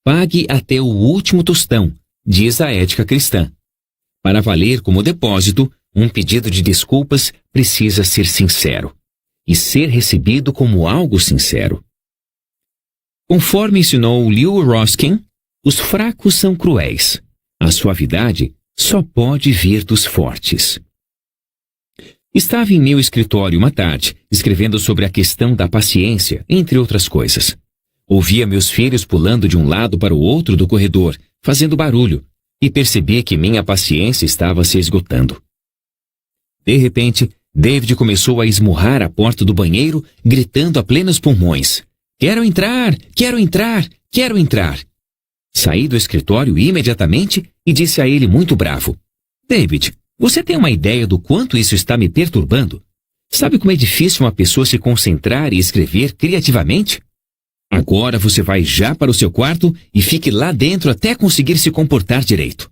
Pague até o último tostão, diz a ética cristã. Para valer como depósito, um pedido de desculpas precisa ser sincero e ser recebido como algo sincero. Conforme ensinou Lew Roskin, os fracos são cruéis. A suavidade só pode vir dos fortes. Estava em meu escritório uma tarde, escrevendo sobre a questão da paciência, entre outras coisas. Ouvia meus filhos pulando de um lado para o outro do corredor, fazendo barulho, e percebi que minha paciência estava se esgotando. De repente, David começou a esmurrar a porta do banheiro, gritando a plenos pulmões. Quero entrar! Quero entrar! Quero entrar! Saí do escritório imediatamente e disse a ele muito bravo. David, você tem uma ideia do quanto isso está me perturbando? Sabe como é difícil uma pessoa se concentrar e escrever criativamente? Agora você vai já para o seu quarto e fique lá dentro até conseguir se comportar direito.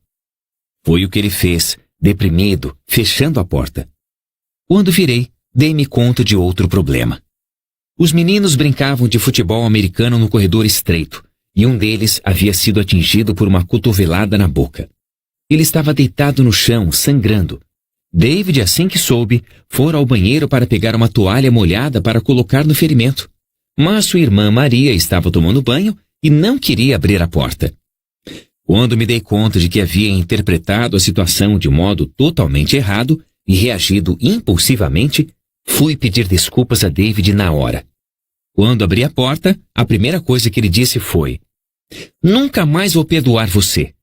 Foi o que ele fez, deprimido, fechando a porta. Quando virei, dei-me conta de outro problema. Os meninos brincavam de futebol americano no corredor estreito, e um deles havia sido atingido por uma cotovelada na boca. Ele estava deitado no chão, sangrando. David, assim que soube, fora ao banheiro para pegar uma toalha molhada para colocar no ferimento. Mas sua irmã Maria estava tomando banho e não queria abrir a porta. Quando me dei conta de que havia interpretado a situação de modo totalmente errado e reagido impulsivamente, fui pedir desculpas a David na hora. Quando abri a porta, a primeira coisa que ele disse foi: Nunca mais vou perdoar você.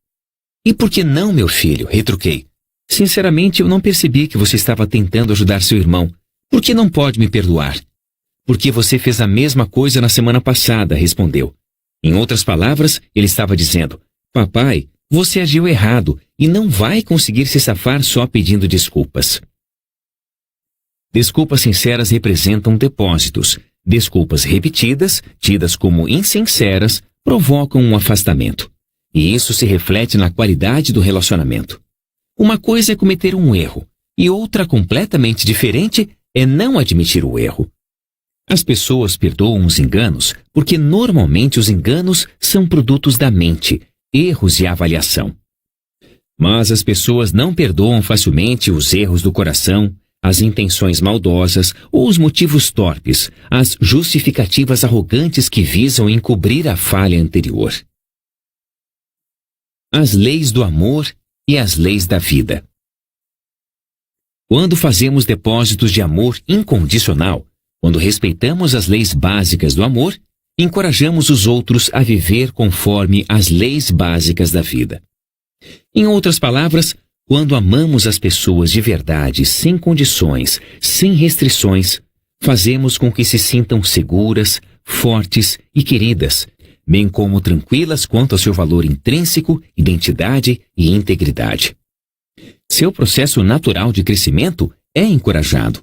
E por que não, meu filho? Retruquei. Sinceramente, eu não percebi que você estava tentando ajudar seu irmão. Por que não pode me perdoar? Porque você fez a mesma coisa na semana passada, respondeu. Em outras palavras, ele estava dizendo: Papai, você agiu errado e não vai conseguir se safar só pedindo desculpas. Desculpas sinceras representam depósitos. Desculpas repetidas, tidas como insinceras, provocam um afastamento. E isso se reflete na qualidade do relacionamento. Uma coisa é cometer um erro, e outra completamente diferente é não admitir o erro. As pessoas perdoam os enganos porque normalmente os enganos são produtos da mente, erros de avaliação. Mas as pessoas não perdoam facilmente os erros do coração, as intenções maldosas ou os motivos torpes, as justificativas arrogantes que visam encobrir a falha anterior. As leis do amor e as leis da vida. Quando fazemos depósitos de amor incondicional, quando respeitamos as leis básicas do amor, encorajamos os outros a viver conforme as leis básicas da vida. Em outras palavras, quando amamos as pessoas de verdade, sem condições, sem restrições, fazemos com que se sintam seguras, fortes e queridas, bem como tranquilas quanto ao seu valor intrínseco, identidade e integridade. Seu processo natural de crescimento é encorajado.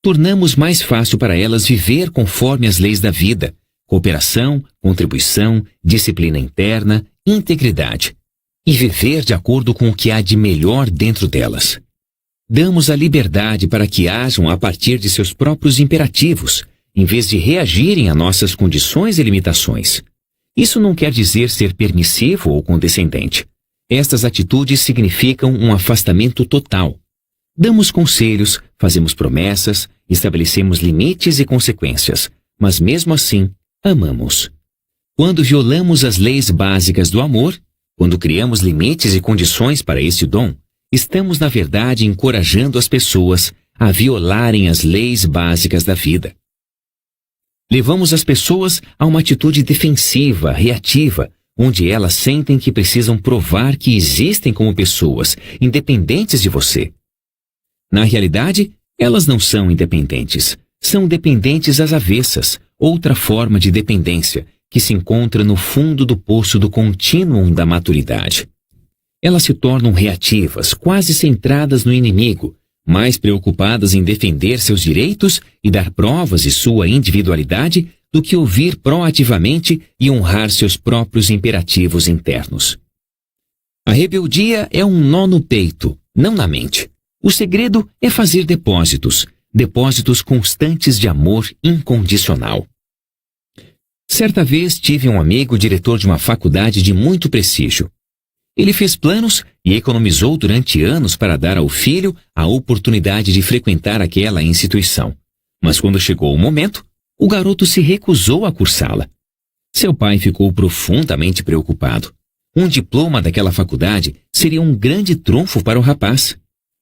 Tornamos mais fácil para elas viver conforme as leis da vida, cooperação, contribuição, disciplina interna, integridade, e viver de acordo com o que há de melhor dentro delas. Damos a liberdade para que ajam a partir de seus próprios imperativos, em vez de reagirem a nossas condições e limitações. Isso não quer dizer ser permissivo ou condescendente. Estas atitudes significam um afastamento total. Damos conselhos, fazemos promessas, estabelecemos limites e consequências, mas mesmo assim, amamos. Quando violamos as leis básicas do amor, quando criamos limites e condições para esse dom, estamos na verdade encorajando as pessoas a violarem as leis básicas da vida. Levamos as pessoas a uma atitude defensiva, reativa, onde elas sentem que precisam provar que existem como pessoas, independentes de você. Na realidade, elas não são independentes. São dependentes às avessas, outra forma de dependência, que se encontra no fundo do poço do contínuo da maturidade. Elas se tornam reativas, quase centradas no inimigo, mais preocupadas em defender seus direitos e dar provas de sua individualidade do que ouvir proativamente e honrar seus próprios imperativos internos. A rebeldia é um nó no peito, não na mente. O segredo é fazer depósitos constantes de amor incondicional. Certa vez tive um amigo diretor de uma faculdade de muito prestígio. Ele fez planos e economizou durante anos para dar ao filho a oportunidade de frequentar aquela instituição. Mas quando chegou o momento, o garoto se recusou a cursá-la. Seu pai ficou profundamente preocupado. Um diploma daquela faculdade seria um grande trunfo para o rapaz.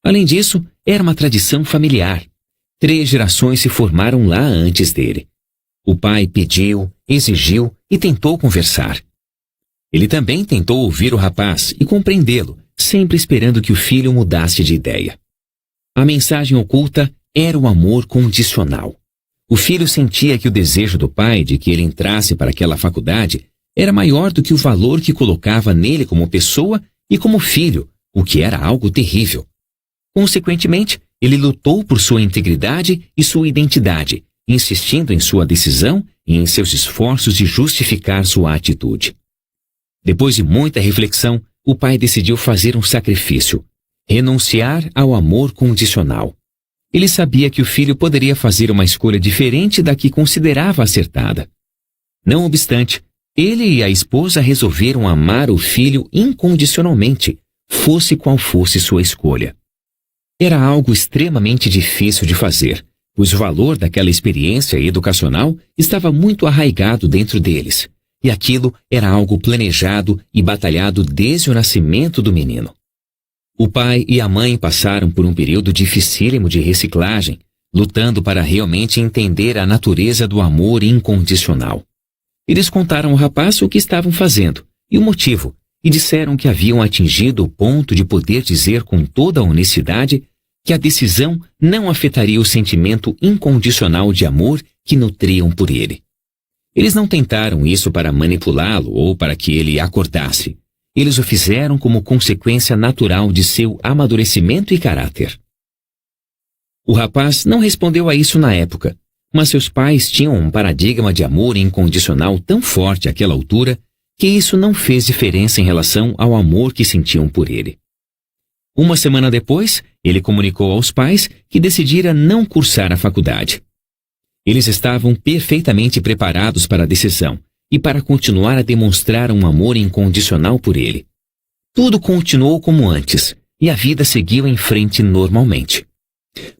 Além disso, era uma tradição familiar. 3 gerações se formaram lá antes dele. O pai pediu, exigiu e tentou conversar. Ele também tentou ouvir o rapaz e compreendê-lo, sempre esperando que o filho mudasse de ideia. A mensagem oculta era o amor condicional. O filho sentia que o desejo do pai de que ele entrasse para aquela faculdade era maior do que o valor que colocava nele como pessoa e como filho, o que era algo terrível. Consequentemente, ele lutou por sua integridade e sua identidade, insistindo em sua decisão e em seus esforços de justificar sua atitude. Depois de muita reflexão, o pai decidiu fazer um sacrifício, renunciar ao amor condicional. Ele sabia que o filho poderia fazer uma escolha diferente da que considerava acertada. Não obstante, ele e a esposa resolveram amar o filho incondicionalmente, fosse qual fosse sua escolha. Era algo extremamente difícil de fazer, pois o valor daquela experiência educacional estava muito arraigado dentro deles. E aquilo era algo planejado e batalhado desde o nascimento do menino. O pai e a mãe passaram por um período dificílimo de reciclagem, lutando para realmente entender a natureza do amor incondicional. Eles contaram ao rapaz o que estavam fazendo e o motivo, e disseram que haviam atingido o ponto de poder dizer com toda a honestidade que a decisão não afetaria o sentimento incondicional de amor que nutriam por ele. Eles não tentaram isso para manipulá-lo ou para que ele acordasse. Eles o fizeram como consequência natural de seu amadurecimento e caráter. O rapaz não respondeu a isso na época, mas seus pais tinham um paradigma de amor incondicional tão forte àquela altura que isso não fez diferença em relação ao amor que sentiam por ele. Uma semana depois, ele comunicou aos pais que decidira não cursar a faculdade. Eles estavam perfeitamente preparados para a decisão e para continuar a demonstrar um amor incondicional por ele. Tudo continuou como antes e a vida seguiu em frente normalmente.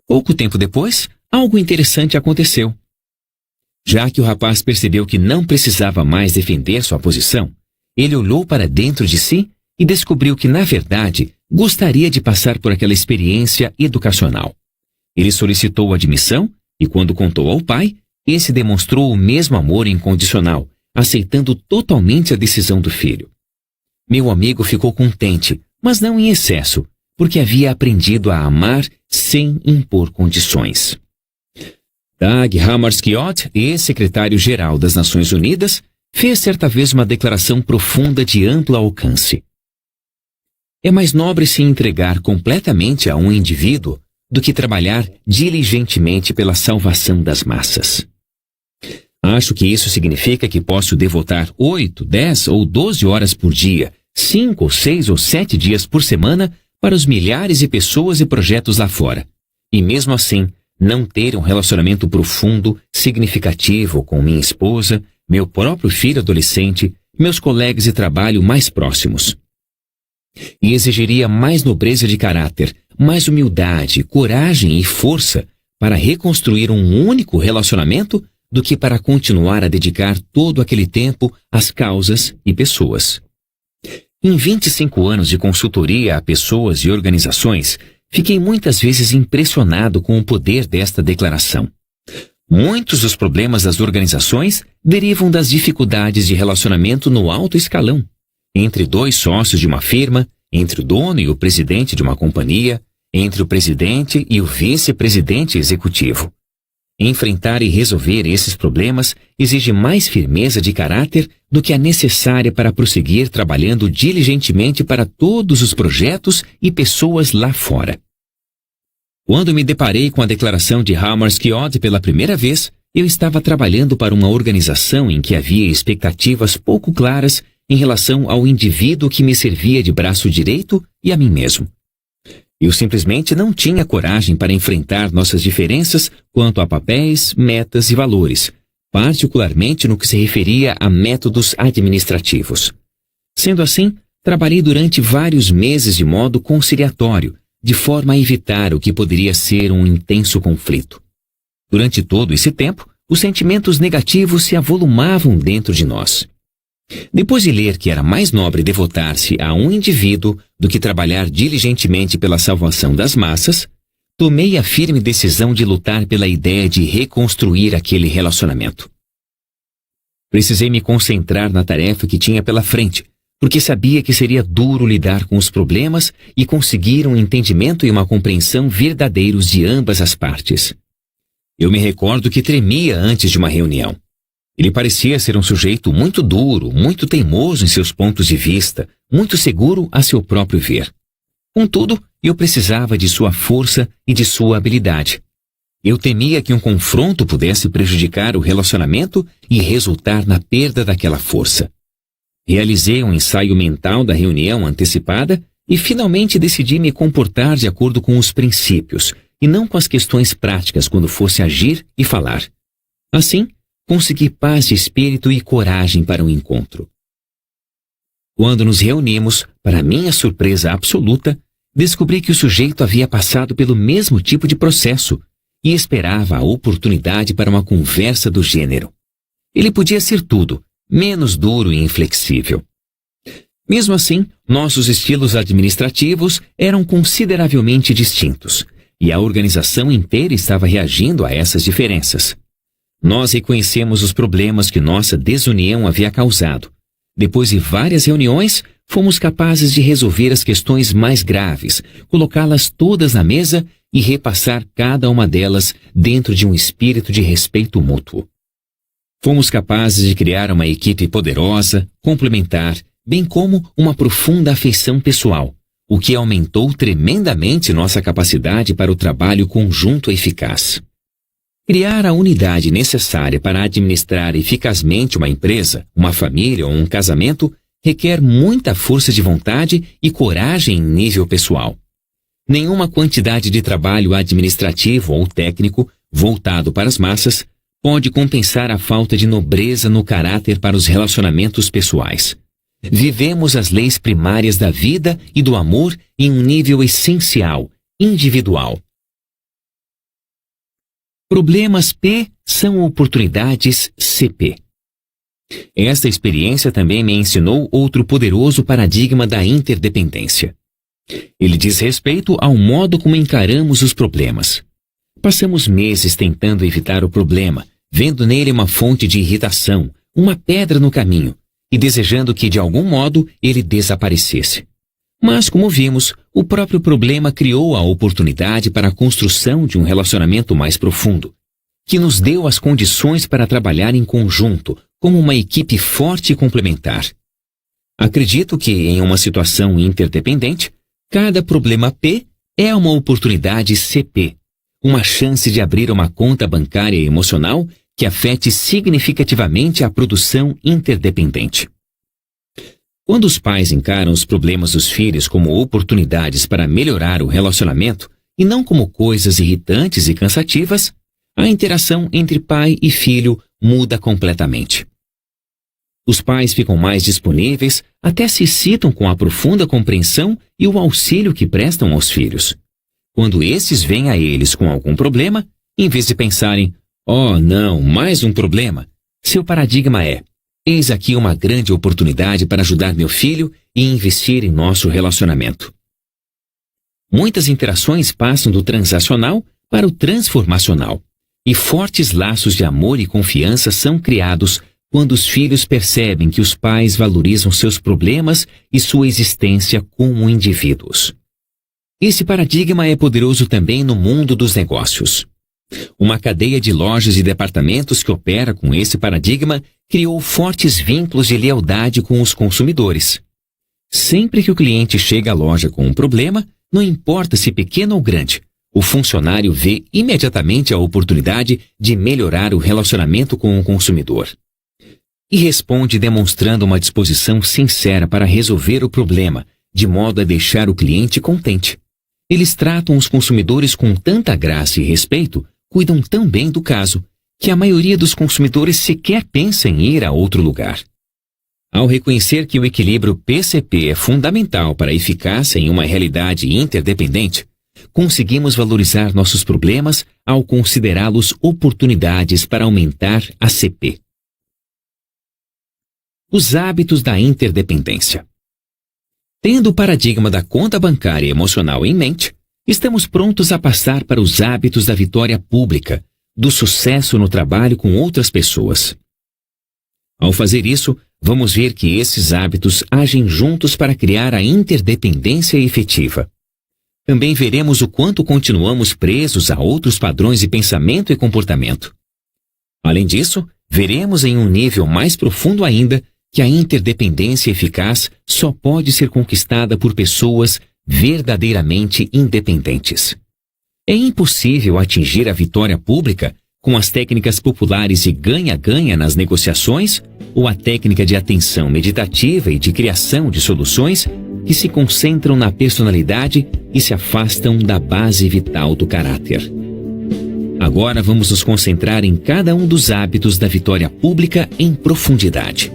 Pouco tempo depois, algo interessante aconteceu. Já que o rapaz percebeu que não precisava mais defender sua posição, ele olhou para dentro de si e descobriu que, na verdade, gostaria de passar por aquela experiência educacional. Ele solicitou admissão e, quando contou ao pai, esse demonstrou o mesmo amor incondicional, aceitando totalmente a decisão do filho. Meu amigo ficou contente, mas não em excesso, porque havia aprendido a amar sem impor condições. Dag Hammarskjöld, ex-secretário-geral das Nações Unidas, fez certa vez uma declaração profunda de amplo alcance. É mais nobre se entregar completamente a um indivíduo do que trabalhar diligentemente pela salvação das massas. Acho que isso significa que posso devotar 8, 10 ou 12 horas por dia, 5 ou 6 ou 7 dias por semana para os milhares de pessoas e projetos lá fora. E mesmo assim, não ter um relacionamento profundo, significativo com minha esposa, meu próprio filho adolescente, meus colegas de trabalho mais próximos. E exigiria mais nobreza de caráter, mais humildade, coragem e força para reconstruir um único relacionamento do que para continuar a dedicar todo aquele tempo às causas e pessoas. Em 25 anos de consultoria a pessoas e organizações, fiquei muitas vezes impressionado com o poder desta declaração. Muitos dos problemas das organizações derivam das dificuldades de relacionamento no alto escalão, entre dois sócios de uma firma, entre o dono e o presidente de uma companhia, entre o presidente e o vice-presidente executivo. Enfrentar e resolver esses problemas exige mais firmeza de caráter do que a necessária para prosseguir trabalhando diligentemente para todos os projetos e pessoas lá fora. Quando me deparei com a declaração de Hammarskjöld pela primeira vez, eu estava trabalhando para uma organização em que havia expectativas pouco claras em relação ao indivíduo que me servia de braço direito e a mim mesmo. Eu simplesmente não tinha coragem para enfrentar nossas diferenças quanto a papéis, metas e valores, particularmente no que se referia a métodos administrativos. Sendo assim, trabalhei durante vários meses de modo conciliatório, de forma a evitar o que poderia ser um intenso conflito. Durante todo esse tempo, os sentimentos negativos se avolumavam dentro de nós. Depois de ler que era mais nobre devotar-se a um indivíduo do que trabalhar diligentemente pela salvação das massas, tomei a firme decisão de lutar pela ideia de reconstruir aquele relacionamento. Precisei me concentrar na tarefa que tinha pela frente, porque sabia que seria duro lidar com os problemas e conseguir um entendimento e uma compreensão verdadeiros de ambas as partes. Eu me recordo que tremia antes de uma reunião. Ele parecia ser um sujeito muito duro, muito teimoso em seus pontos de vista, muito seguro a seu próprio ver. Contudo, eu precisava de sua força e de sua habilidade. Eu temia que um confronto pudesse prejudicar o relacionamento e resultar na perda daquela força. Realizei um ensaio mental da reunião antecipada e finalmente decidi me comportar de acordo com os princípios e não com as questões práticas quando fosse agir e falar. Assim, consegui paz de espírito e coragem para o encontro. Quando nos reunimos, para minha surpresa absoluta, descobri que o sujeito havia passado pelo mesmo tipo de processo e esperava a oportunidade para uma conversa do gênero. Ele podia ser tudo, menos duro e inflexível. Mesmo assim, nossos estilos administrativos eram consideravelmente distintos, e a organização inteira estava reagindo a essas diferenças. Nós reconhecemos os problemas que nossa desunião havia causado. Depois de várias reuniões, fomos capazes de resolver as questões mais graves, colocá-las todas na mesa e repassar cada uma delas dentro de um espírito de respeito mútuo. Fomos capazes de criar uma equipe poderosa, complementar, bem como uma profunda afeição pessoal, o que aumentou tremendamente nossa capacidade para o trabalho conjunto eficaz. Criar a unidade necessária para administrar eficazmente uma empresa, uma família ou um casamento requer muita força de vontade e coragem em nível pessoal. Nenhuma quantidade de trabalho administrativo ou técnico voltado para as massas pode compensar a falta de nobreza no caráter para os relacionamentos pessoais. Vivemos as leis primárias da vida e do amor em um nível essencial, individual. Problemas P são oportunidades CP. Esta experiência também me ensinou outro poderoso paradigma da interdependência. Ele diz respeito ao modo como encaramos os problemas. Passamos meses tentando evitar o problema, vendo nele uma fonte de irritação, uma pedra no caminho, e desejando que de algum modo ele desaparecesse. Mas, como vimos, o próprio problema criou a oportunidade para a construção de um relacionamento mais profundo, que nos deu as condições para trabalhar em conjunto, como uma equipe forte e complementar. Acredito que, em uma situação interdependente, cada problema P é uma oportunidade CP, uma chance de abrir uma conta bancária emocional que afete significativamente a produção interdependente. Quando os pais encaram os problemas dos filhos como oportunidades para melhorar o relacionamento e não como coisas irritantes e cansativas, a interação entre pai e filho muda completamente. Os pais ficam mais disponíveis, até se excitam com a profunda compreensão e o auxílio que prestam aos filhos. Quando esses vêm a eles com algum problema, em vez de pensarem, "Oh, não, mais um problema", seu paradigma é: eis aqui uma grande oportunidade para ajudar meu filho e investir em nosso relacionamento. Muitas interações passam do transacional para o transformacional, e fortes laços de amor e confiança são criados quando os filhos percebem que os pais valorizam seus problemas e sua existência como indivíduos. Esse paradigma é poderoso também no mundo dos negócios. Uma cadeia de lojas e departamentos que opera com esse paradigma criou fortes vínculos de lealdade com os consumidores. Sempre que o cliente chega à loja com um problema, não importa se pequeno ou grande, o funcionário vê imediatamente a oportunidade de melhorar o relacionamento com o consumidor. E responde demonstrando uma disposição sincera para resolver o problema, de modo a deixar o cliente contente. Eles tratam os consumidores com tanta graça e respeito, cuidam tão bem do caso, que a maioria dos consumidores sequer pensa em ir a outro lugar. Ao reconhecer que o equilíbrio PCP é fundamental para a eficácia em uma realidade interdependente, conseguimos valorizar nossos problemas ao considerá-los oportunidades para aumentar a CP. Os hábitos da interdependência. Tendo o paradigma da conta bancária emocional em mente, estamos prontos a passar para os hábitos da vitória pública, do sucesso no trabalho com outras pessoas. Ao fazer isso, vamos ver que esses hábitos agem juntos para criar a interdependência efetiva. Também veremos o quanto continuamos presos a outros padrões de pensamento e comportamento. Além disso, veremos em um nível mais profundo ainda que a interdependência eficaz só pode ser conquistada por pessoas verdadeiramente independentes. É impossível atingir a vitória pública com as técnicas populares de ganha-ganha nas negociações ou a técnica de atenção meditativa e de criação de soluções que se concentram na personalidade e se afastam da base vital do caráter. Agora vamos nos concentrar em cada um dos hábitos da vitória pública em profundidade.